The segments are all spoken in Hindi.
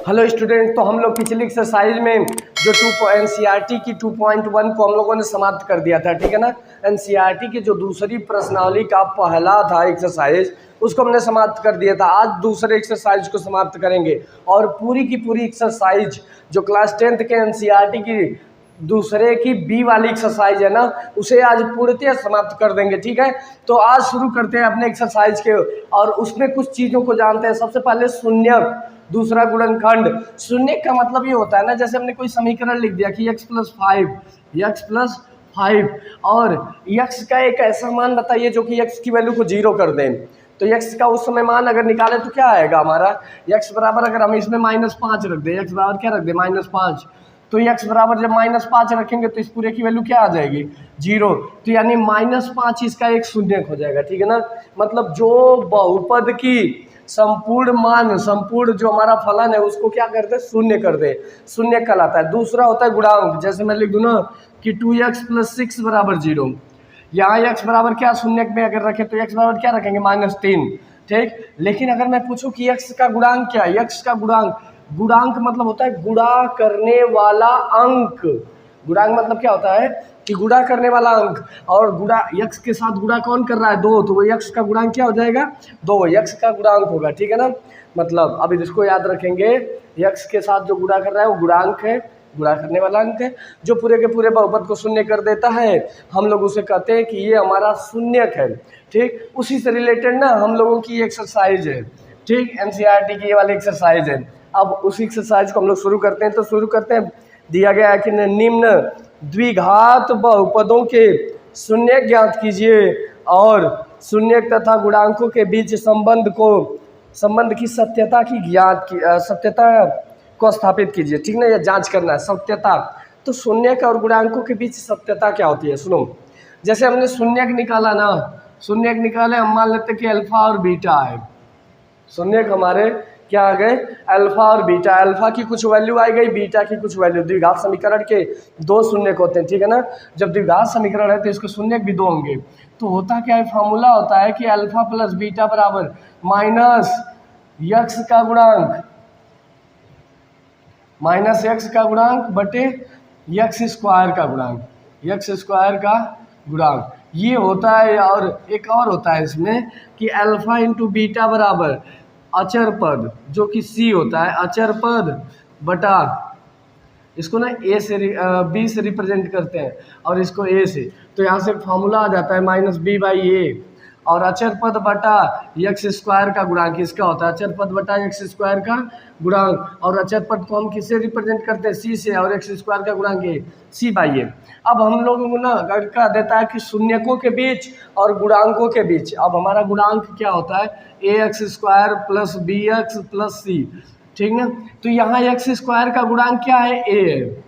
हेलो स्टूडेंट, तो हम लोग पिछली एक्सरसाइज में जो एनसीईआरटी की 2.1 को हम लोगों ने समाप्त कर दिया था, ठीक है ना। एनसीईआरटी की जो दूसरी प्रश्नावली का पहला था एक्सरसाइज, उसको हमने समाप्त कर दिया था। आज दूसरे एक्सरसाइज को समाप्त करेंगे और पूरी की पूरी एक्सरसाइज जो क्लास 10th के एनसीईआरटी की दूसरे की बी वाली एक्सरसाइज है ना, उसे आज पूर्णतः समाप्त कर देंगे, ठीक है। तो आज शुरू करते हैं अपने एक्सरसाइज के और उसमें कुछ चीज़ों को जानते हैं। सबसे पहले शून्यक, दूसरा गुणनखंड। शून्यक का मतलब ये होता है ना, जैसे हमने कोई समीकरण लिख दिया कि x+5 और x का एक ऐसा मान बताइए जो कि x की वैल्यू को 0 कर दें। तो x का उस समय मान अगर निकाले तो क्या आएगा हमारा, x बराबर, अगर हम इसमें -5 रख दें, x बराबर क्या रख दें, -5, तो x बराबर जब -5 रखेंगे तो इस पूरे की वैल्यू क्या आ जाएगी, 0। तो यानी -5 इसका एक शून्यक हो जाएगा, ठीक है ना। मतलब जो बहुपद की संपूर्ण मान, संपूर्ण जो हमारा फलन है उसको क्या करते हैं, शून्य कर दे, शून्य कहलाता है। दूसरा होता है गुणांक। जैसे मैं लिख दूं ना कि 2x + 6 = 0। यहाँ x बराबर क्या शून्यक में अगर रखें तो x बराबर क्या रखेंगे, -3, ठीक। लेकिन अगर मैं पूछूं कि x का गुणांक क्या है, x का गुणांक, गुणांक मतलब होता है गुणा करने वाला अंक। गुणांक मतलब क्या होता है कि गुणा करने वाला अंक, और गुणा x के साथ गुणा कौन कर रहा है, 2, तो वो x का गुणांक क्या हो जाएगा, 2, x का गुणांक होगा, ठीक है ना। मतलब अब इसको याद रखेंगे, x के साथ जो गुणा कर रहा है वो गुणांक है, गुणा करने वाला अंक है, जो पूरे के पूरे बहुपद को शून्य कर देता है। हम लोग उसे कहते हैं कि ये हमारा शून्यक है, ठीक। उसी से रिलेटेड ना हम लोगों की एक्सरसाइज है, ठीक, एनसीईआरटी की ये वाली एक्सरसाइज है। अब उसी एक्सरसाइज को हम लोग शुरू करते हैं। तो शुरू करते हैं। दिया गया है कि निम्न द्विघात बहुपदों के शून्यक ज्ञात कीजिए और शून्यक तथा गुणांकों के बीच संबंध की सत्यता की सत्यता को स्थापित कीजिए, ठीक ना, या जांच करना है सत्यता। तो शून्यक और गुणांकों के बीच सत्यता क्या होती है, सुनो। जैसे हमने शून्यक निकाला ना, शून्यक निकाले, हम मान लेते कि अल्फा और बीटा है। शून्यक हमारे क्या आ गए, अल्फा और बीटा। अल्फा की कुछ वैल्यू आ गई, बीटा की कुछ वैल्यू। द्विघात समीकरण के 2 शून्यक होते हैं, ठीक है ना। जब द्विघात समीकरण है तो इसके शून्यक भी 2 होंगे। तो होता क्या है, फॉर्मूला होता है कि अल्फा + बीटा बराबर -x का गुणांक बटे x² का गुणांक, x² का गुणांक ये होता है। और एक और होता है इसमें कि अल्फा × बीटा बराबर अचर पद, जो कि c होता है, अचर पद बटा, इसको ना b से रिप्रेजेंट करते हैं और इसको a से। तो यहाँ से एक फॉर्मूला आ जाता है -b/a, और अचर पद बटा x² का गुणांक इसका होता है, अचर पद बटा x² का गुणांक। और अचर पद को हम किससे रिप्रेजेंट करते हैं, c से, और x² का गुणांक है c/a। अब हम लोगों को ना कह देता है कि शून्यकों के बीच और गुणांकों के बीच। अब हमारा गुणांक क्या होता है, ax² + bx + c, ठीक ना। तो यहाँ x² का गुणांक क्या है, a है,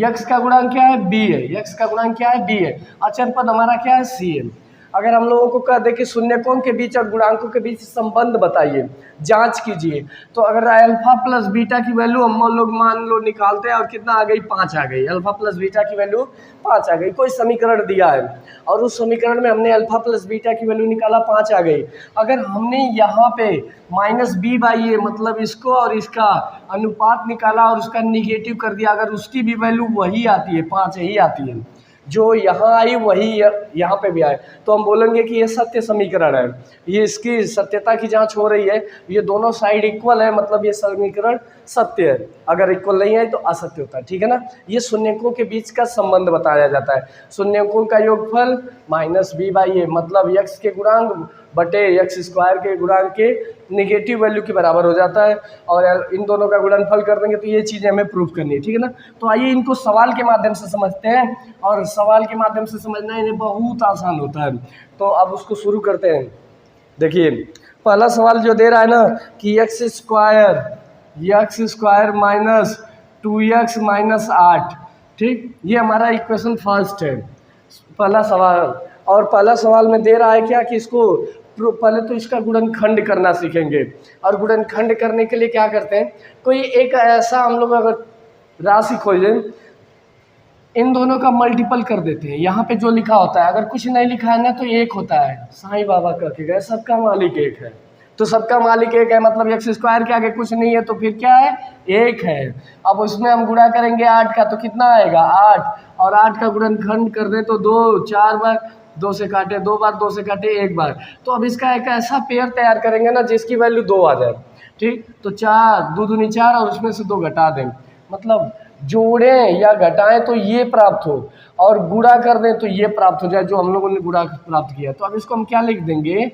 x का गुणांक क्या है, b है, x का गुणांक क्या है, b है, अचर पद हमारा क्या है, c है। अगर हम लोगों को कह दे कि शून्यकों के बीच और गुणांकों के बीच संबंध बताइए, जांच कीजिए, तो अगर अल्फा + बीटा की वैल्यू हम लोग मान लो निकालते हैं और कितना आ गई, 5 आ गई। अल्फा + बीटा की वैल्यू 5 आ गई। कोई समीकरण दिया है और उस समीकरण में हमने अल्फा + बीटा की वैल्यू निकाला, 5 आ गई। अगर हमने यहाँ पे -b/a मतलब इसको और इसका अनुपात निकाला और उसका निगेटिव कर दिया, अगर उसकी भी वैल्यू वही आती है, 5 ही आती है, जो यहाँ आई वही यहाँ पे भी आए, तो हम बोलेंगे कि ये सत्य समीकरण है, ये इसकी सत्यता की जांच हो रही है, ये दोनों साइड इक्वल है, मतलब ये समीकरण सत्य है। अगर इक्वल नहीं है तो असत्य होता है, ठीक है ना। ये शून्यकों के बीच का संबंध बताया जाता है। शून्यकों का योगफल -b/a मतलब x के गुणांक बटे x² के गुणांक के निगेटिव वैल्यू के बराबर हो जाता है, और इन दोनों का गुणनफल कर देंगे तो ये चीज़ें हमें प्रूफ करनी है, ठीक है ना। तो आइए इनको सवाल के माध्यम से समझते हैं, और सवाल के माध्यम से समझना इन्हें बहुत आसान होता है। तो अब उसको शुरू करते हैं। देखिए पहला सवाल जो दे रहा है ना कि x² -2x - 8, ठीक, ये हमारा इक्वेशन फर्स्ट है, पहला सवाल। और पहला सवाल में दे रहा है क्या कि इसको पहले तो इसका गुणनखंड करना सीखेंगे, और गुणनखंड करने के लिए क्या करते हैं, कोई एक ऐसा हम लोग अगर राशि खोजें, इन दोनों का मल्टीपल कर देते हैं। यहाँ पे जो लिखा होता है, अगर कुछ नहीं लिखा है ना तो 1 होता है, साईं बाबा कह के गए सबका मालिक एक है, तो सबका मालिक एक है, मतलब एक्स स्क्वायर के आगे कुछ नहीं है, तो फिर क्या है, एक है। अब उसमें हम गुणा करेंगे 8 का, तो कितना आएगा 8, और 8 का गुणनखंड कर दें तो 2, 4 बार 2 से काटे, 2 बार 2 से काटे 1 बार। तो अब इसका एक ऐसा पेयर तैयार करेंगे ना जिसकी वैल्यू 2 आ जाए, ठीक। तो 4 2 दूनी 4 और उसमें से 2 घटा दें, मतलब जोड़ें या घटाएं तो ये प्राप्त हो, और गुणा कर दें तो ये प्राप्त हो जाए, जो हम लोगों ने गुणा प्राप्त किया। तो अब इसको हम क्या लिख देंगे,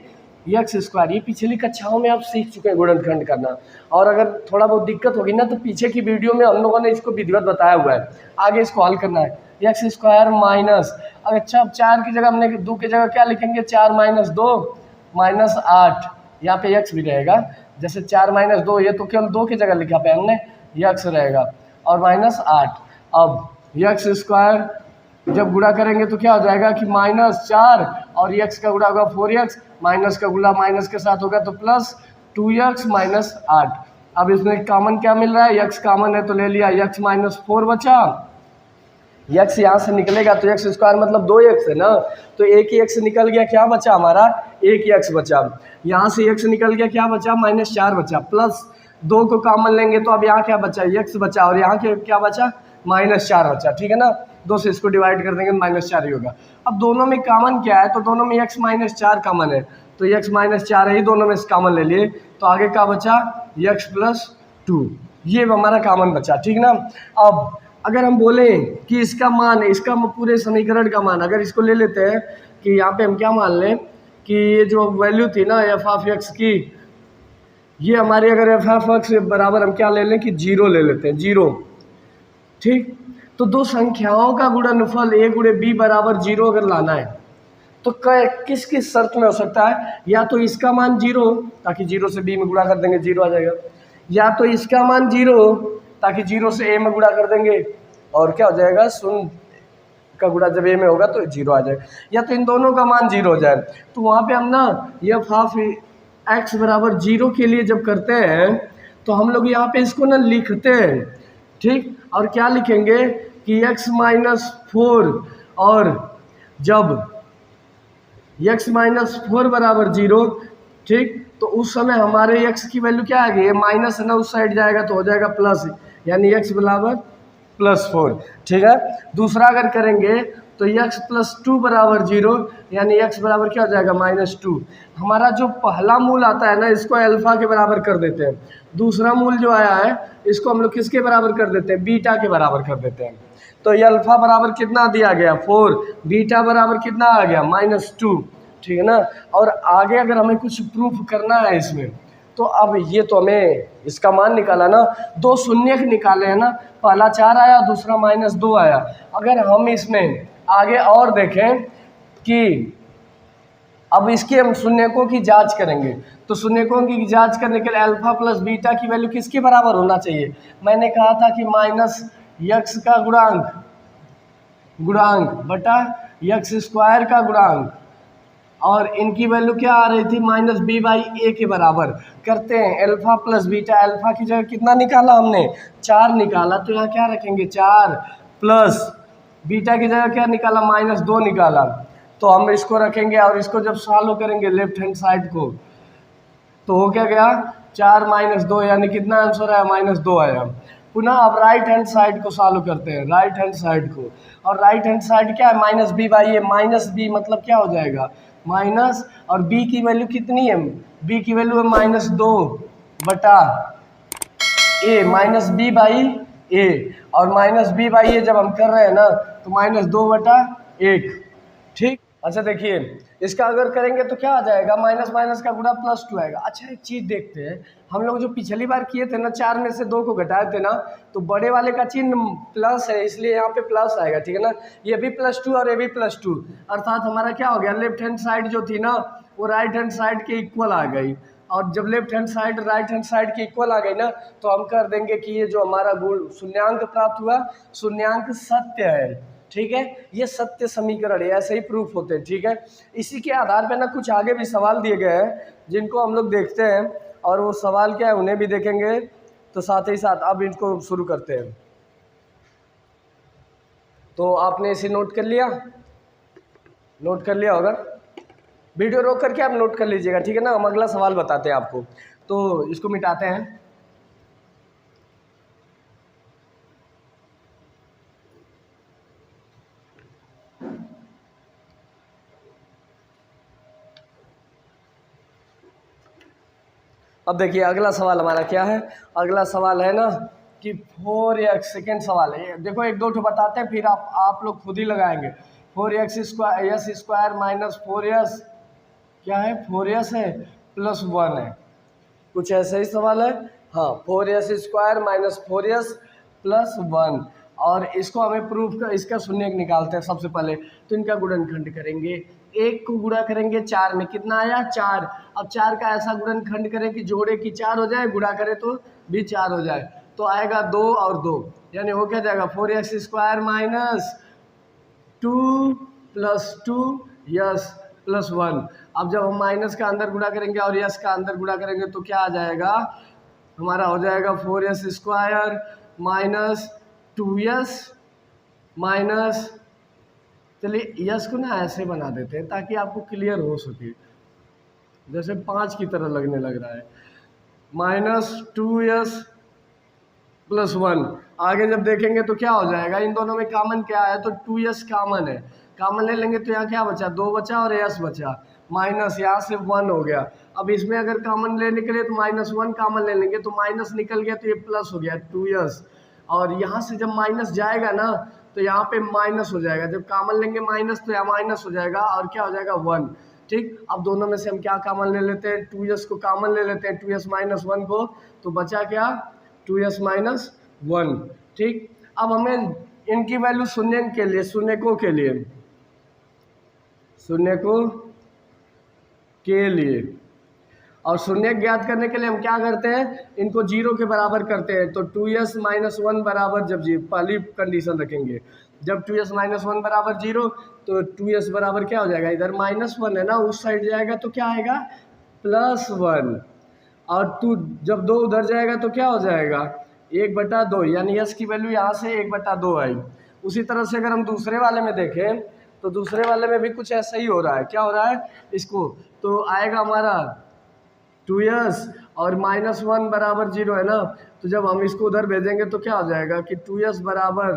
एक्स स्क्वायर। ये पिछली कक्षाओं में आप सीख चुके हैं गुणनखंड करना, और अगर थोड़ा बहुत दिक्कत होगी ना तो पीछे की वीडियो में हम लोगों ने इसको विधिवत बताया हुआ है, आगे इसको हल करना है। एक्स स्क्वायर माइनस, अच्छा 4 की जगह हमने 2 की जगह क्या लिखेंगे, 4 माइनस 2 माइनस 8, यहाँ पे एक्स भी रहेगा, जैसे 4 माइनस 2, ये तो केवल 2 की जगह लिखा पे हमने, एक्स रहेगा, और माइनस 8। अब एक्स स्क्वायर जब गुणा करेंगे तो क्या हो जाएगा कि -4 और एक्स का गुणा होगा 4x, माइनस का गुणा माइनस के साथ होगा तो प्लस 2x माइनस 8। अब इसमें कॉमन क्या मिल रहा है, x कॉमन है तो ले लिया, x माइनस 4 बचा, x यहाँ से निकलेगा तो एक्स स्क्वायर मतलब 2x है ना, तो एक ही x निकल गया, क्या बचा हमारा, एक ही x बचा। यहाँ से x निकल गया, क्या बचा, -4 बचा, प्लस 2 को कॉमन लेंगे तो अब यहाँ क्या बचा, x बचा, और यहाँ क्या बचा, -4 बचा, ठीक है ना। 2 से इसको डिवाइड कर देंगे -4 ही होगा। अब दोनों में कॉमन क्या है, तो दोनों में x -4 कॉमन है, तो x -4 है ही, दोनों में कॉमन ले लिए, तो आगे का बचा x + 2, ये हमारा कॉमन बचा, ठीक ना। अब अगर हम बोलें कि इसका मान, इसका पूरे समीकरण का मान, अगर इसको ले लेते हैं कि यहाँ पे हम क्या मान लें कि ये जो वैल्यू थी ना f(x) की, ये हमारी अगर f(x) बराबर हम क्या ले लें कि 0 ले लेते हैं, 0, ठीक। तो दो संख्याओं का गुणनफल a गुणे b बराबर 0 अगर लाना है तो किस किस शर्त में हो सकता है, या तो इसका मान 0 ताकि 0 से b में गुणा कर देंगे 0 आ जाएगा, या तो इसका मान 0 ताकि 0 से a में गुणा कर देंगे और क्या हो जाएगा, 0 का गुणा जब a में होगा तो 0 आ जाएगा, या तो इन दोनों का मान 0 हो जाए। तो वहाँ पे हम ना f(x) बराबर 0 के लिए जब करते हैं तो हम लोग यहाँ पे इसको ना लिखते हैं, ठीक। और क्या लिखेंगे कि x - 4, और जब x - 4 बराबर 0, ठीक, तो उस समय हमारे x की वैल्यू क्या आएगी, ये माइनस है ना, उस साइड जाएगा तो हो जाएगा प्लस, यानी x बराबर +4, ठीक है। दूसरा अगर करेंगे तो x + 2 बराबर 0, यानी x बराबर क्या हो जाएगा, -2। हमारा जो पहला मूल आता है ना, इसको अल्फा के बराबर कर देते हैं, दूसरा मूल जो आया है इसको हम लोग किसके बराबर कर देते हैं, बीटा के बराबर कर देते हैं। तो ये अल्फा बराबर कितना दिया गया, 4, बीटा बराबर कितना आ गया, -2, ठीक है ना। और आगे अगर हमें कुछ प्रूफ करना है इसमें, तो अब ये तो हमें इसका मान निकाला ना, 2 शून्य निकाले हैं ना, पहला 4 आया, दूसरा -2 आया। अगर हम इसमें आगे और देखें कि अब इसके हम शून्यकों की जांच करेंगे, तो शून्यकों की जांच करने के लिए अल्फा प्लस बीटा की वैल्यू किसके बराबर होना चाहिए, मैंने कहा था कि -x का गुणांक बटा x² का गुणांक, और इनकी वैल्यू क्या आ रही थी, -b/a के बराबर। करते हैं अल्फा प्लस बीटा, अल्फा की जगह कितना निकाला हमने, 4 निकाला, तो यहाँ क्या रखेंगे 4, प्लस बीटा की जगह क्या निकाला, -2 निकाला, तो हम इसको रखेंगे, और इसको जब सॉल्व करेंगे लेफ्ट हैंड साइड को तो हो क्या गया, 4 - 2, यानी कितना आंसर आया, -2 आया। पुनः अब राइट हैंड साइड को सॉल्व करते हैं, राइट हैंड साइड को, और राइट हैंड साइड क्या है, -b/a, -b मतलब क्या हो जाएगा, माइनस, और b की वैल्यू कितनी है, b की वैल्यू है -2 बटा a, -b/a, और -b/a जब हम कर रहे हैं ना तो -2 बटा 1, ठीक। अच्छा देखिए, इसका अगर करेंगे तो क्या आ जाएगा, माइनस माइनस का गुणा +2 आएगा। अच्छा एक चीज़ देखते हैं, हम लोग जो पिछली बार किए थे ना, 4 में से 2 को घटाए थे ना, तो बड़े वाले का चिन्ह प्लस है, इसलिए यहाँ पे प्लस आएगा, ठीक है ना। ये भी +2 और ये भी +2, अर्थात हमारा क्या हो गया, लेफ्ट हैंड साइड जो थी ना वो राइट हैंड साइड के इक्वल आ गई, और जब left hand side right hand side के इक्वल आ गई ना, तो हम कर देंगे कि ये जो हमारा गुण शून्यांक प्राप्त हुआ, शून्यांक सत्य है, ठीक है। ये सत्य समीकरण है, ऐसे ही प्रूफ होते हैं, ठीक है। इसी के आधार पर ना कुछ आगे भी सवाल दिए गए हैं जिनको हम लोग देखते हैं, और वो सवाल क्या है उन्हें भी देखेंगे, तो साथ ही साथ अब इनको शुरू करते हैं। तो आपने इसे नोट कर लिया होगा। वीडियो रोक करके आप नोट कर लीजिएगा, ठीक है ना। हम अगला सवाल बताते हैं आपको, तो इसको मिटाते हैं। अब देखिए अगला सवाल हमारा क्या है। अगला सवाल है ना कि 4x, सेकेंड सवाल है, देखो एक दो ठो बताते हैं फिर आप लोग खुद ही लगाएंगे। 4x square S square minus 4s क्या है, 4s है प्लस 1 है, कुछ ऐसा ही सवाल है। हाँ, 4s square minus 4s plus 1, और इसको हमें प्रूफ कर इसका शून्यक निकालते हैं सबसे पहले। तो इनका गुणनखंड करेंगे, एक को गुणा करेंगे 4 में, कितना आया 4। अब 4 का ऐसा गुणनखंड करें कि जोड़े की 4 हो जाए, गुणा करें तो भी 4 हो जाए, तो आएगा 2 और 2, यानी हो क्या जाएगा 4x square minus 2 plus 2 yes plus 1। अब जब हम माइनस का अंदर गुणा करेंगे और यस का अंदर गुणा करेंगे तो क्या आ जाएगा, हमारा हो जाएगा 4s square minus 2s minus, चलिए यस को ना ऐसे बना देते हैं ताकि आपको क्लियर हो सके, जैसे 5 की तरह लगने लग रहा है, माइनस 2s प्लस 1। आगे जब देखेंगे तो क्या हो जाएगा, इन दोनों में कॉमन क्या है, तो 2s कॉमन है, कॉमन ले लेंगे तो यहाँ क्या बचा, 2 बचा और s बचा, माइनस यहाँ से 1 हो गया। अब इसमें अगर कॉमन लेने के लिए तो -1 कॉमन ले लेंगे, तो माइनस निकल गया तो ये प्लस हो गया 2s, और यहाँ से जब माइनस जाएगा ना तो यहाँ पे माइनस हो जाएगा, जब कॉमन लेंगे माइनस तो यहाँ माइनस हो जाएगा और क्या हो जाएगा 1। ठीक, अब दोनों में से हम क्या कॉमन ले लेते हैं, 2s को कॉमन ले लेते हैं, 2s माइनस 1 को, तो बचा क्या 2s माइनस 1। ठीक, अब हमें इनकी वैल्यू शून्य के लिए, शून्यकों के लिए, शून्यकों के लिए, और शून्य ज्ञात करने के लिए हम क्या करते हैं, इनको जीरो के बराबर करते हैं। तो 2s माइनस 1 बराबर, जब जी पहली कंडीशन रखेंगे, जब 2s माइनस 1 बराबर 0 तो 2s बराबर क्या हो जाएगा, इधर -1 है ना, उस साइड जाएगा तो क्या आएगा +1, और टू जब 2 उधर जाएगा तो क्या हो जाएगा 1/2, यानी s की वैल्यू यहाँ से 1/2 आई। उसी तरह से अगर हम दूसरे वाले में देखें तो दूसरे वाले में भी कुछ ऐसा ही हो रहा है, क्या हो रहा है इसको, तो आएगा हमारा 2s और -1 बराबर 0 है ना, तो जब हम इसको उधर भेजेंगे तो क्या हो जाएगा कि 2s बराबर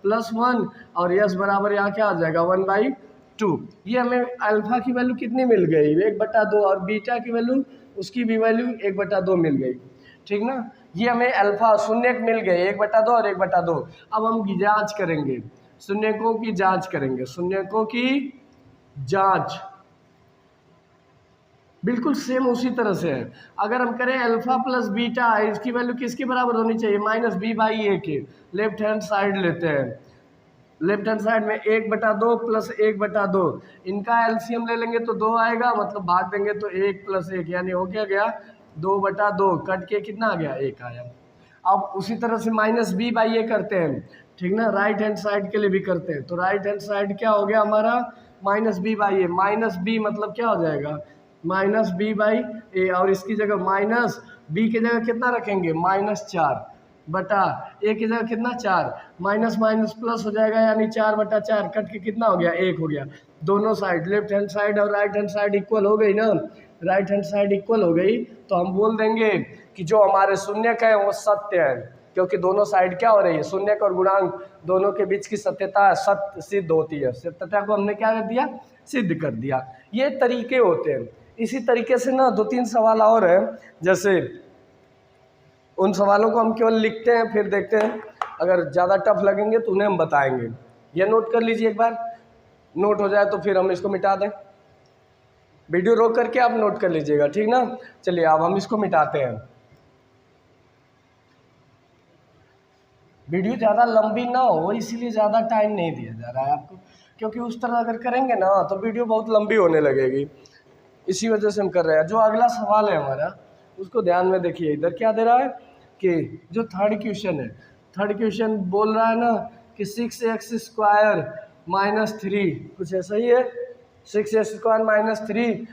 +1 और s बराबर यहाँ क्या हो जाएगा 1/2। ये हमें अल्फा की वैल्यू कितनी मिल गई 1/2, और बीटा की वैल्यू उसकी भी वैल्यू 1/2 मिल गई, ठीक ना। ये हमें अल्फा शून्यक मिल गए 1/2 और 1/2। अब हम जांच करेंगे, शून्यकों की जांच करेंगे, शून्यकों की जांच बिल्कुल सेम उसी तरह से है। अगर हम करें अल्फा प्लस बीटा, इसकी वैल्यू किसके बराबर होनी चाहिए, -b/a के। लेफ्ट हैंड साइड लेते हैं, लेफ्ट हैंड साइड में 1/2 प्लस 1/2, इनका एलसीएम ले लेंगे तो 2 आएगा, मतलब भाग देंगे तो 1 + 1, यानी हो क्या गया 2/2, कट के कितना आ गया 1 आया। अब उसी तरह से -b/a करते हैं, ठीक ना, राइट हैंड साइड के लिए भी करते हैं। तो राइट हैंड साइड क्या हो गया हमारा -b/a, -b मतलब क्या हो जाएगा -b/a, और इसकी जगह -b की जगह कितना रखेंगे -4 बटा a की जगह कितना 4, माइनस माइनस प्लस हो जाएगा, यानी 4/4, कट के कितना हो गया 1 हो गया। दोनों साइड लेफ्ट हैंड साइड और राइट हैंड साइड इक्वल हो गई ना, राइट हैंड साइड इक्वल हो गई तो हम बोल देंगे कि जो हमारे शून्यक है वो सत्य है, क्योंकि दोनों साइड क्या हो रही है, शून्यक और गुणांक दोनों के बीच की सत्यता सत्य सिद्ध होती है। सत्यता को हमने क्या कर दिया, सिद्ध कर दिया। ये तरीके होते हैं। इसी तरीके से ना 2-3 सवाल और हैं, जैसे उन सवालों को हम केवल लिखते हैं फिर देखते हैं, अगर ज़्यादा टफ लगेंगे तो उन्हें हम बताएंगे। ये नोट कर लीजिए, एक बार नोट हो जाए तो फिर हम इसको मिटा दें। वीडियो रोक करके आप नोट कर लीजिएगा, ठीक ना। चलिए अब हम इसको मिटाते हैं। वीडियो ज़्यादा लंबी ना हो इसीलिए ज़्यादा टाइम नहीं दिया जा रहा है आपको, क्योंकि उस तरह अगर करेंगे ना तो वीडियो बहुत लंबी होने लगेगी, इसी वजह से हम कर रहे हैं। जो अगला सवाल है हमारा उसको ध्यान में देखिए, इधर क्या दे रहा है कि जो थर्ड क्वेश्चन है, थर्ड क्वेश्चन बोल रहा है ना कि 6x² - 3, कुछ ऐसा ही है, 6x² - 3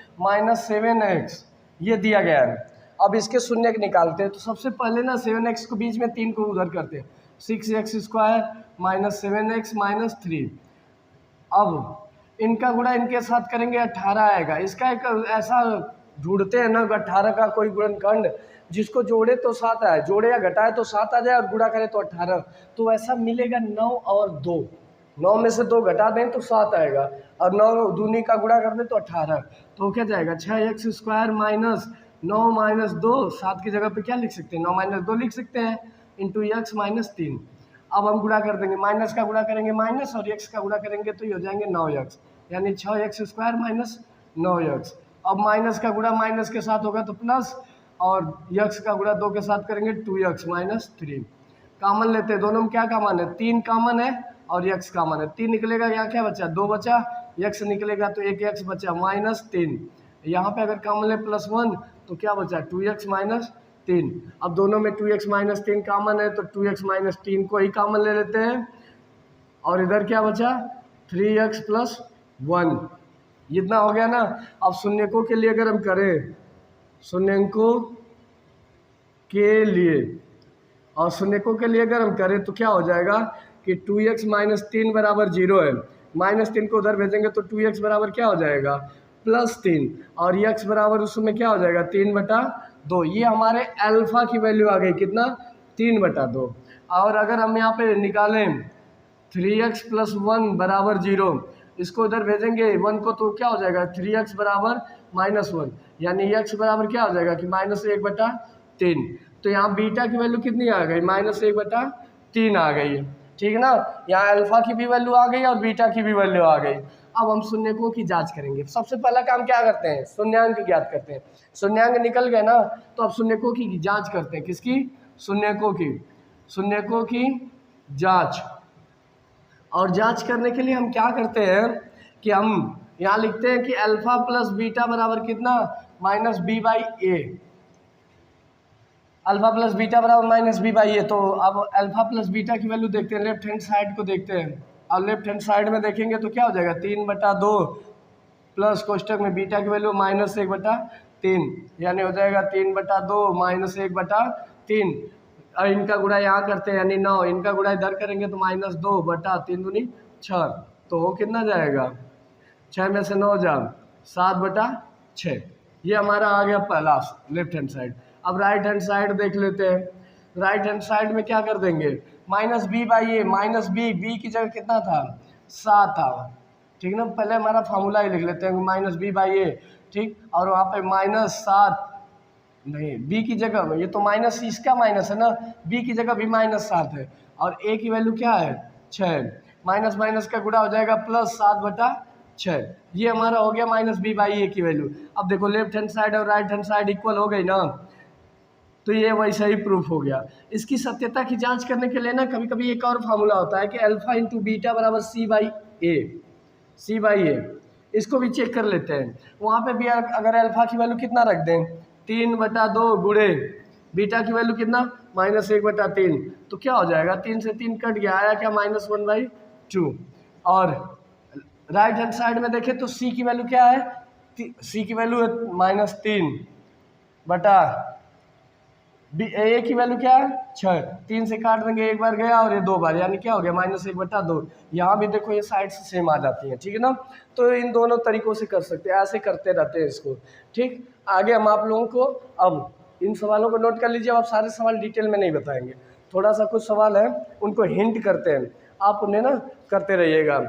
- 7x ये दिया गया है। अब इसके शून्यक निकालते हैं, तो सबसे पहले ना 7x को बीच में 3 को उधर करते हैं, 6x² - 7x - 3। अब इनका गुणा इनके साथ करेंगे 18 आएगा। इसका एक ऐसा ढूंढते हैं ना 18 का कोई गुणनखंड जिसको जोड़े तो 7 आए, जोड़े या घटाए तो 7 आ जाए और गुणा करे तो 18। तो ऐसा मिलेगा 9 और 2, 9 में से 2 घटा दें तो 7 आएगा और 9 दूनी का गुणा कर दें तो 18। तो क्या जाएगा 6x² माइनस 9 माइनस 2, 7 की जगह पे क्या लिख सकते हैं 9 माइनस 2 लिख सकते हैं इंटू x माइनस 3। अब हम गुणा कर देंगे, माइनस का गुणा करेंगे माइनस और x का गुणा करेंगे तो ये हो जाएंगे 9x, यानी 6x² माइनस 9x। अब माइनस का गुणा माइनस के साथ होगा तो प्लस और x का गुणा 2 के साथ करेंगे 2x माइनस 3। कॉमन लेते हैं, दोनों में क्या कॉमन है 3 कॉमन है और x कॉमन है। 3 निकलेगा, यहाँ क्या बचा 2 बचा, x निकलेगा तो एक x बचा माइनस 3। यहाँ पे अगर कॉमन ले +1 तो क्या बचा 2x माइनस 3। अब दोनों में 2x माइनस 3 कॉमन है तो 2x माइनस 3 को ही कॉमन ले लेते हैं और इधर क्या बचा 3x प्लस 1। इतना हो गया ना। अब शून्यकों के लिए अगर हम करें, शून्यकों के लिए और शून्यकों के लिए अगर हम करें तो क्या हो जाएगा कि 2x माइनस 3 बराबर 0 है, माइनस 3 को उधर भेजेंगे तो 2x बराबर क्या हो जाएगा +3 और x बराबर उसमें क्या हो जाएगा 3/2। ये हमारे अल्फा की वैल्यू आ गई कितना 3/2। और अगर हम यहाँ पे निकालें 3x प्लस 1 बराबर 0, इसको उधर भेजेंगे 1 को तो क्या हो जाएगा 3x बराबर -1, यानी x बराबर क्या हो जाएगा कि -1/3। तो यहाँ बीटा की वैल्यू कितनी आ गई -1/3 आ गई है, ठीक है ना। यहाँ अल्फा की भी वैल्यू आ गई और बीटा की भी वैल्यू आ गई। अब हम शून्यकों की जांच करेंगे। सबसे पहला काम क्या करते हैं शून्यांक ज्ञात करते हैं। शून्यांक निकल गए ना तो अब शून्यकों की जांच करते हैं। किसकी शून्यकों की जांच। और जांच करने के लिए हम क्या करते हैं कि हम यहाँ लिखते हैं कि अल्फा प्लस बीटा बराबर कितना -b/a। अल्फा प्लस बीटा बराबर -b/a। तो अब अल्फा प्लस बीटा की वैल्यू देखते हैं, लेफ्ट हैंड साइड को देखते हैं और लेफ्ट हैंड साइड में देखेंगे तो क्या हो जाएगा 3/2 प्लस कोष्टक में बीटा की वैल्यू -1/3, यानी हो जाएगा 3/2 -1/3। और इनका गुणा यहाँ करते हैं यानी 9, इनका गुणा इधर करेंगे तो -2/3 दूनी 6। तो वो कितना जाएगा 6 में से 9 जा 7/6। ये हमारा आ गया पहला लेफ्ट हैंड साइड। अब राइट हैंड साइड देख लेते हैं। राइट हैंड साइड में क्या कर देंगे -b/a, -b की जगह कितना था 7 था, ठीक ना। पहले हमारा फार्मूला ही लिख लेते हैं -b/a, ठीक। और वहाँ पे -7 नहीं, b की जगह ये तो माइनस इसका माइनस है ना, b की जगह भी -7 है और a की वैल्यू क्या है 6, माइनस माइनस का गुणा हो जाएगा +7/6। ये हमारा हो गया -b/a की वैल्यू। अब देखो लेफ्ट हैंड साइड और राइट हैंड साइड इक्वल हो गई ना, तो ये वैसा ही प्रूफ हो गया। इसकी सत्यता की जांच करने के लिए ना कभी कभी एक और फार्मूला होता है कि अल्फा इंटू बीटा बराबर c/a। इसको भी चेक कर लेते हैं। वहाँ पे भी अगर अल्फा की वैल्यू कितना रख दें 3/2 गुणे बीटा की वैल्यू कितना -1/3, तो क्या हो जाएगा 3 से 3 कट गया, आया क्या -1/2। और राइट हैंड साइड में देखें तो c की वैल्यू क्या है, c की वैल्यू है -3 a की वैल्यू क्या है 6, 3 से काट देंगे एक बार गया और ये 2 बार, यानी क्या हो गया -1/2। यहाँ भी देखो ये साइड से सेम आ जाती है, ठीक है ना। तो इन दोनों तरीकों से कर सकते हैं, ऐसे करते रहते हैं इसको, ठीक। आगे हम आप लोगों को अब इन सवालों को नोट कर लीजिए। अब आप सारे सवाल डिटेल में नहीं बताएंगे, थोड़ा सा कुछ सवाल है उनको हिंट करते हैं, आप उन्हें ना करते रहिएगा।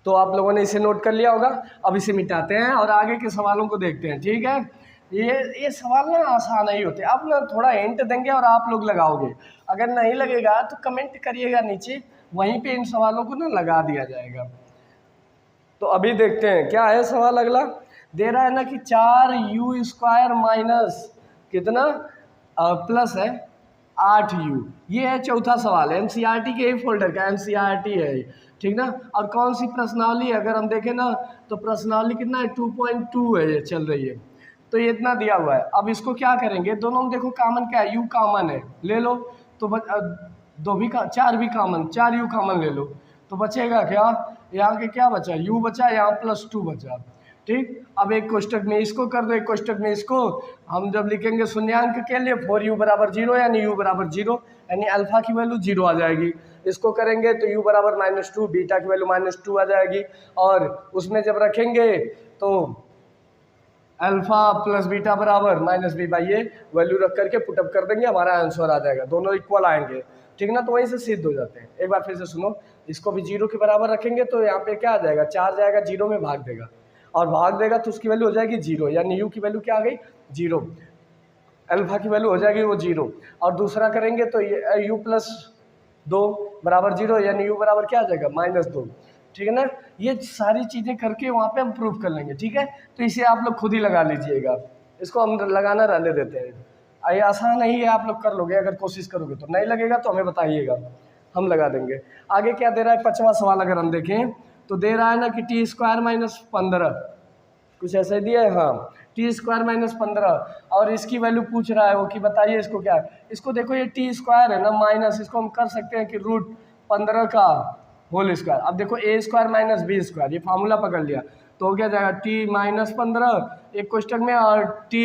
तो आप लोगों ने इसे नोट कर लिया होगा। अब इसे मिटाते हैं और आगे के सवालों को देखते हैं, ठीक है। ये सवाल ना आसान ही होते हैं, आप ना थोड़ा हिंट देंगे और आप लोग लगाओगे। अगर नहीं लगेगा तो कमेंट करिएगा नीचे, वहीं पे इन सवालों को ना लगा दिया जाएगा। तो अभी देखते हैं क्या है सवाल अगला। दे रहा है ना कि 4u² माइनस कितना प्लस है 8u। ये है चौथा सवाल, एनसीईआरटी के ही फोल्डर का, एनसीईआरटी है, ठीक ना। और कौन सी प्रश्नावली है अगर हम देखें ना तो प्रश्नावली कितना है 2.2 है, ये चल रही है। तो ये इतना दिया हुआ है। अब इसको क्या करेंगे, दोनों में देखो कॉमन क्या है, u कॉमन है, ले लो। तो 4 भी कॉमन, 4 u कॉमन ले लो तो बचेगा क्या, यहाँ के क्या बचा u बचा, यहाँ +2 बचा। ठीक। अब एक कोष्टक में इसको कर दो, एक कोष्टक में इसको। हम जब लिखेंगे शून्यांक के लिए 4u बराबर 0 यानी u बराबर 0 यानी अल्फा की वैल्यू 0 आ जाएगी। इसको करेंगे तो u बराबर -2, बीटा की वैल्यू -2 आ जाएगी। और उसमें जब रखेंगे तो अल्फा प्लस बीटा बराबर -b/a वैल्यू रख करके पुटअप कर देंगे, हमारा आंसर आ जाएगा। दोनों इक्वल आएंगे, ठीक ना। तो वहीं से सिद्ध हो जाते हैं। एक बार फिर से सुनो, इसको भी 0 के बराबर रखेंगे तो यहाँ पे क्या आ जाएगा, 4 जाएगा, 0 में भाग देगा और भाग देगा तो उसकी वैल्यू हो जाएगी 0, यानी u की वैल्यू क्या आ गई 0, अल्फा की वैल्यू हो जाएगी वो 0। और दूसरा करेंगे तो u प्लस 2 बराबर 0 यानी u बराबर क्या आ जाएगा -2, ठीक है ना। ये सारी चीज़ें करके वहाँ पे हम प्रूफ कर लेंगे, ठीक है। तो इसे आप लोग खुद ही लगा लीजिएगा, इसको हम लगाना रहने देते हैं। ये आसान नहीं है, आप लोग कर लोगे अगर कोशिश करोगे तो। नहीं लगेगा तो हमें बताइएगा, हम लगा देंगे। आगे क्या दे रहा है, 5वां सवाल अगर हम देखें तो दे रहा है ना कि t² - 15, कुछ ऐसे दिया है, हाँ, t² - 15। और इसकी वैल्यू पूछ रहा है वो कि बताइए इसको क्या है। इसको देखो ये t² है ना माइनस, इसको हम कर सकते हैं कि √15 का होल स्क्वायर। अब देखो a² - b², ये फार्मूला पकड़ लिया तो हो क्या जाएगा t - 15 एक कोष्टक में और t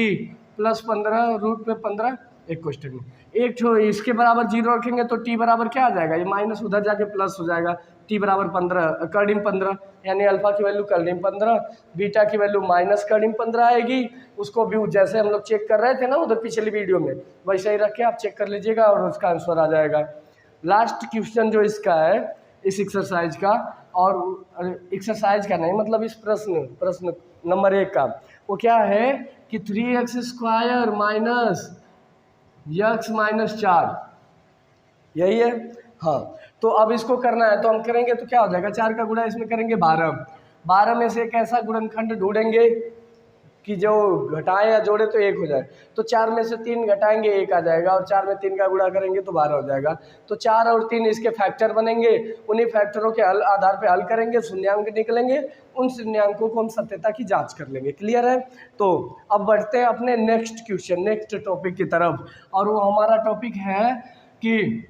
+ 15 √15 एक कोष्टक में। एक तो इसके बराबर 0 रखेंगे तो t बराबर क्या आ जाएगा, ये माइनस उधर जाके प्लस हो जाएगा। t बराबर 15 कर्डिम 15 यानी अल्फा की वैल्यू कर्डिम 15, बीटा की वैल्यू -कर्डिम 15 आएगी। उसको भी जैसे हम लोग चेक कर रहे थे ना उधर पिछली वीडियो में, वैसे ही रख के आप चेक कर लीजिएगा और उसका आंसर आ जाएगा। लास्ट क्वेश्चन जो इसका है इस एक्सरसाइज का, और एक्सरसाइज का नहीं मतलब इस प्रश्न नंबर 1 का, वो क्या है कि 3x² - x - 4, यही है, हाँ। तो अब इसको करना है तो हम करेंगे तो क्या हो जाएगा, 4 का गुणा इसमें करेंगे 12 में से एक ऐसा गुणनखंड ढूंढेंगे कि जो घटाएं या जोड़े तो 1 हो जाए। तो 4 में से 3 घटाएंगे 1 आ जाएगा और 4 में 3 का गुणा करेंगे तो 12 हो जाएगा। तो 4 और 3 इसके फैक्टर बनेंगे, उन्हीं फैक्टरों के आधार पे हल करेंगे, शून्यांक निकलेंगे, उन शून्यांकों को हम सत्यता की जांच कर लेंगे। क्लियर है। तो अब बढ़ते हैं अपने नेक्स्ट क्वेश्चन, नेक्स्ट टॉपिक की तरफ, और वो हमारा टॉपिक है कि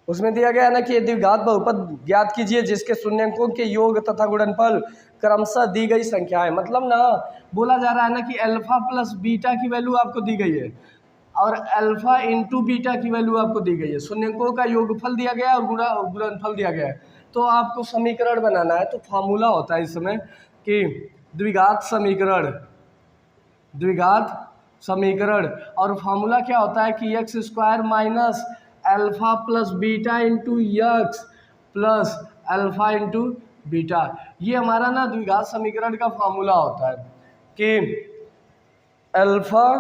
उसमें दिया गया है ना कि द्विघात बहुपद ज्ञात कीजिए जिसके शून्यंकों के योग तथा गुणनफल क्रमशः दी गई संख्या है। मतलब ना बोला जा रहा है ना कि अल्फा प्लस बीटा की वैल्यू आपको दी गई है और अल्फा इंटू बीटा की वैल्यू आपको दी गई है। शून्यंकों का योगफल दिया गया है और गुणनफल दिया गया है। तो आपको समीकरण बनाना है। तो फार्मूला होता है इसमें कि द्विघात समीकरण, और फार्मूला क्या होता है कि x² minus alpha plus beta into x plus alpha into beta. ये हमारा ना द्विघात समीकरण का फार्मूला होता है कि अल्फा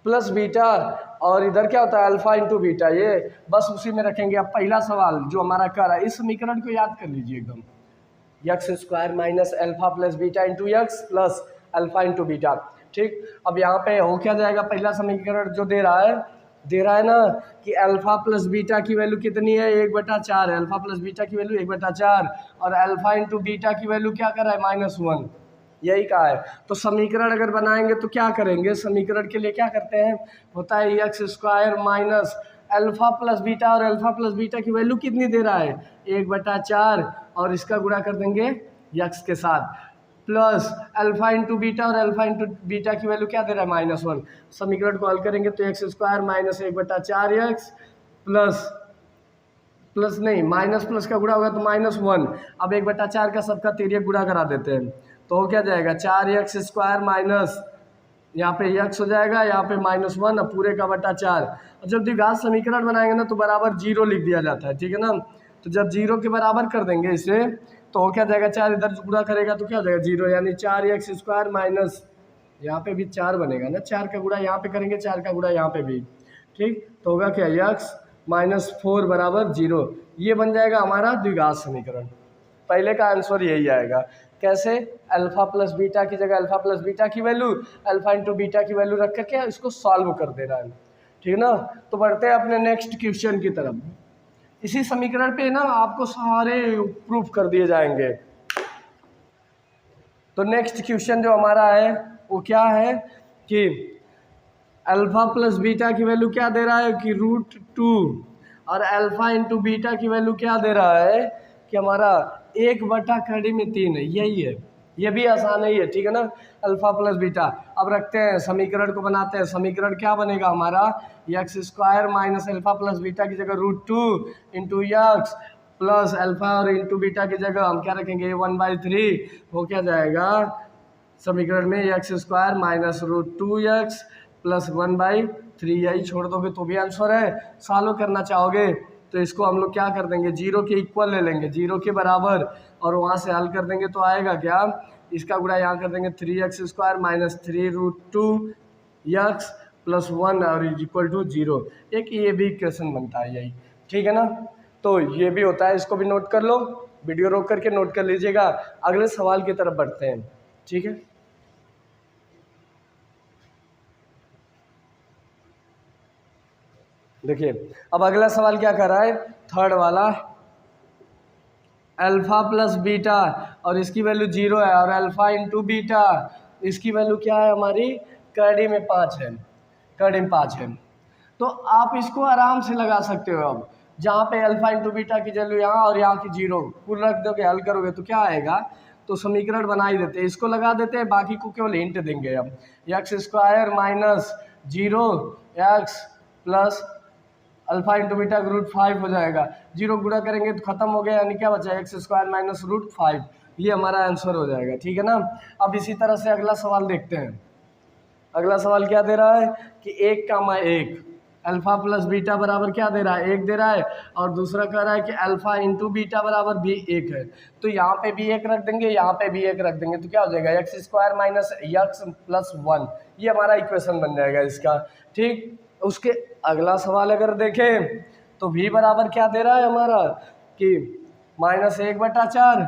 प्लस बीटा और इधर क्या होता है अल्फा इंटू बीटा, ये बस उसी में रखेंगे। अब पहला सवाल जो हमारा कर रहा है इस समीकरण को याद कर लीजिए एकदम, x² minus alpha plus beta into x plus alpha into beta. ठीक, अब यहाँ पे हो क्या जाएगा, पहला समीकरण जो दे रहा है ना कि अल्फा प्लस बीटा की वैल्यू कितनी है 1/4 है। अल्फा प्लस बीटा की वैल्यू 1/4 और अल्फा इंटू बीटा की वैल्यू क्या कर रहा है -1, यही कहा है। तो समीकरण अगर बनाएंगे तो क्या करेंगे, समीकरण के लिए क्या करते हैं, होता है x² minus alpha plus beta, और अल्फा प्लस बीटा की वैल्यू कितनी दे रहा है 1/4 और इसका गुणा कर देंगे यक्स के साथ, प्लस अल्फा इंटू बीटा और अल्फा इंटू बीटा की वैल्यू क्या दे रहा है -1। समीकरण को हल करेंगे तो x² माइनस 1/4 यक्स प्लस नहीं माइनस प्लस का गुणा होगा तो -1। अब 1/4 का सबका तिर्यक गुणा करा देते हैं तो क्या जाएगा 4x² माइनस यहाँ पे x हो जाएगा, यहाँ पे -1 अब पूरे का बटा 4। और जब द्विघात समीकरण बनाएंगे ना तो बराबर 0 लिख दिया जाता है, ठीक है ना। तो जब 0 के बराबर कर देंगे इसे तो हो क्या जाएगा 4 इधर गुणा करेगा तो क्या हो जाएगा 0, यानी 4x² माइनस यहाँ पे भी 4 बनेगा ना, 4 का गुणा यहाँ पे करेंगे 4 का गुणा यहाँ पे भी, ठीक। तो होगा क्या x -4 बराबर 0। ये बन जाएगा हमारा द्विघात समीकरण। पहले का आंसर यही आएगा। कैसे, अल्फा प्लस बीटा की जगह अल्फा प्लस बीटा की वैल्यू अल्फा इंटू बीटा की वैल्यू रख करके इसको सॉल्व कर देना है, ठीक ना। तो बढ़ते हैं अपने नेक्स्ट क्वेश्चन की तरफ। इसी समीकरण पे ना आपको सारे प्रूफ कर दिए जाएंगे। तो नेक्स्ट क्वेश्चन जो हमारा है वो क्या है कि अल्फा प्लस बीटा की वैल्यू क्या दे रहा है कि √2 और अल्फा इंटू बीटा की वैल्यू क्या दे रहा है कि हमारा 1/3 है, यही है, ये भी आसान है, ये ठीक है ना। अल्फा प्लस बीटा, अब रखते हैं समीकरण को, बनाते हैं समीकरण। क्या बनेगा हमारा, x² minus alpha plus beta की जगह √2 इंटू यक्स प्लस अल्फा और इंटू बीटा की जगह हम क्या रखेंगे 1/3, वो क्या जाएगा समीकरण में x² माइनस √2x प्लस 1/3, यही छोड़ दोगे तो भी आंसर है। सॉल्व करना चाहोगे तो इसको हम लोग क्या कर देंगे, 0 के इक्वल ले लेंगे, 0 के बराबर, और वहाँ से हल कर देंगे तो आएगा क्या, इसका गुणा यहाँ कर देंगे 3x² माइनस 3√2x प्लस 1 और इक्वल टू 0। एक ये भी इक्वेशन बनता है यही, ठीक है ना। तो ये भी होता है, इसको भी नोट कर लो, वीडियो रोक करके नोट कर लीजिएगा। अगले सवाल की तरफ बढ़ते हैं, ठीक है। देखिए अब अगला सवाल क्या कर रहा है, थर्ड वाला, अल्फा प्लस बीटा और इसकी वैल्यू 0 है, और अल्फा इंटू बीटा इसकी वैल्यू क्या है हमारी, कड़ी में 5 है, कड़ी में 5 है। तो आप इसको आराम से लगा सकते हो। अब जहाँ पे अल्फा इंटू बीटा की वैल्यू यहाँ और यहाँ की 0 कुल रख दोगे, हल करोगे तो क्या आएगा, तो समीकरण बना ही देते हैं, इसको लगा देते हैं, बाकी को केवल हिंट देंगे। अब x² minus 0x plus alpha into beta का √5 हो जाएगा, 0 गुणा करेंगे तो खत्म हो गया, यानी क्या बचा x² माइनस √5, ये हमारा आंसर हो जाएगा, ठीक है ना। अब इसी तरह से अगला सवाल देखते हैं। अगला सवाल क्या दे रहा है कि 1,1 अल्फा प्लस बीटा बराबर क्या दे रहा है, 1 दे रहा है, और दूसरा कह रहा है कि अल्फा इंटू बीटा बराबर भी 1 है। तो यहाँ पे भी 1 रख देंगे, यहाँ पे भी 1 रख देंगे, तो क्या हो जाएगा x² माइनस x प्लस 1, ये हमारा इक्वेशन बन जाएगा इसका, ठीक। उसके अगला सवाल अगर देखें तो v बराबर क्या दे रहा है हमारा कि -1/4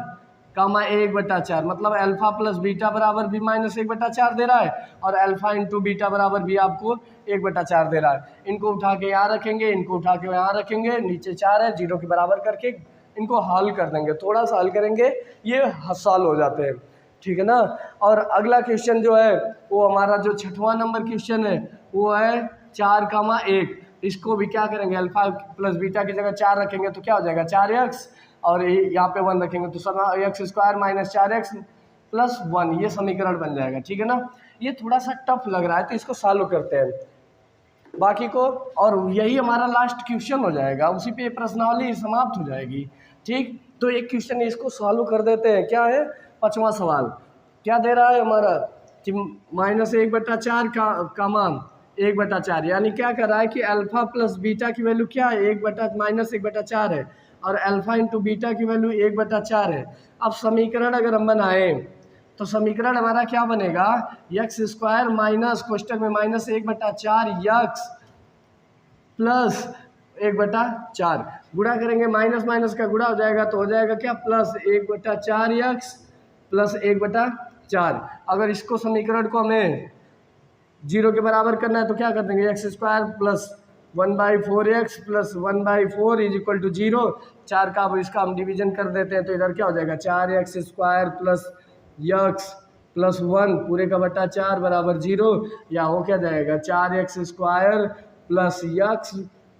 कामा 1/4, मतलब अल्फा प्लस बीटा बराबर भी -1/4 दे रहा है, और अल्फा इंटू बीटा बराबर भी आपको 1/4 दे रहा है। इनको उठा के यहाँ रखेंगे, इनको उठा के यहाँ रखेंगे, नीचे 4 है, 0 के बराबर करके इनको हल कर देंगे, थोड़ा सा हल करेंगे, ये सॉल्व हो जाते हैं, ठीक है ना। और अगला क्वेश्चन जो है वो हमारा जो 6वां नंबर क्वेश्चन है वो है 4,1, इसको भी क्या करेंगे, अल्फा प्लस बीटा की जगह 4 रखेंगे तो क्या हो जाएगा 4x, और यहाँ पे 1 रखेंगे तो सब x² माइनस 4x प्लस 1, ये समीकरण बन जाएगा, ठीक है ना। ये थोड़ा सा टफ लग रहा है तो इसको सॉल्व करते हैं बाकी को, और यही हमारा लास्ट क्वेश्चन हो जाएगा, उसी पे प्रश्नावली समाप्त हो जाएगी, ठीक। तो एक क्वेश्चन इसको सॉल्व कर देते हैं। क्या है 5वां सवाल, क्या दे रहा है हमारा कि -1/4 का मान 1/4, यानी क्या कर रहा है कि अल्फा प्लस बीटा की वैल्यू क्या है, -1/4 है, और अल्फा इंटू बीटा की वैल्यू 1/4 है। अब समीकरण अगर हम बनाए तो समीकरण हमारा क्या बनेगा, x² माइनस कोष्टक में -1/4 यक्स प्लस 1/4, गुणा करेंगे, माइनस माइनस का गुणा हो जाएगा तो हो जाएगा क्या, प्लस 1/4 यक्स प्लस 1/4। अगर इसको समीकरण को हमें 0 के बराबर करना है तो क्या कर देंगे, x² plus 1/4x plus 1/4 is equal to 0, 4 का अब इसका हम डिवीजन कर देते हैं तो इधर क्या हो जाएगा 4x² प्लस यक्स प्लस 1 पूरे का बटा 4 बराबर 0, या हो क्या जाएगा 4x² प्लस यक्स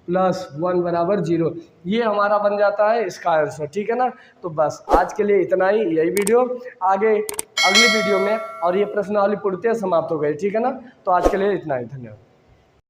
प्लस 1 बराबर 0, ये हमारा बन जाता है इसका आंसर, ठीक है ना। तो बस आज के लिए इतना ही, यही वीडियो, आगे अगली वीडियो में और ये प्रश्नावली पूर्णतः समाप्त हो गई, ठीक है ना। तो आज के लिए इतना ही, धन्यवाद।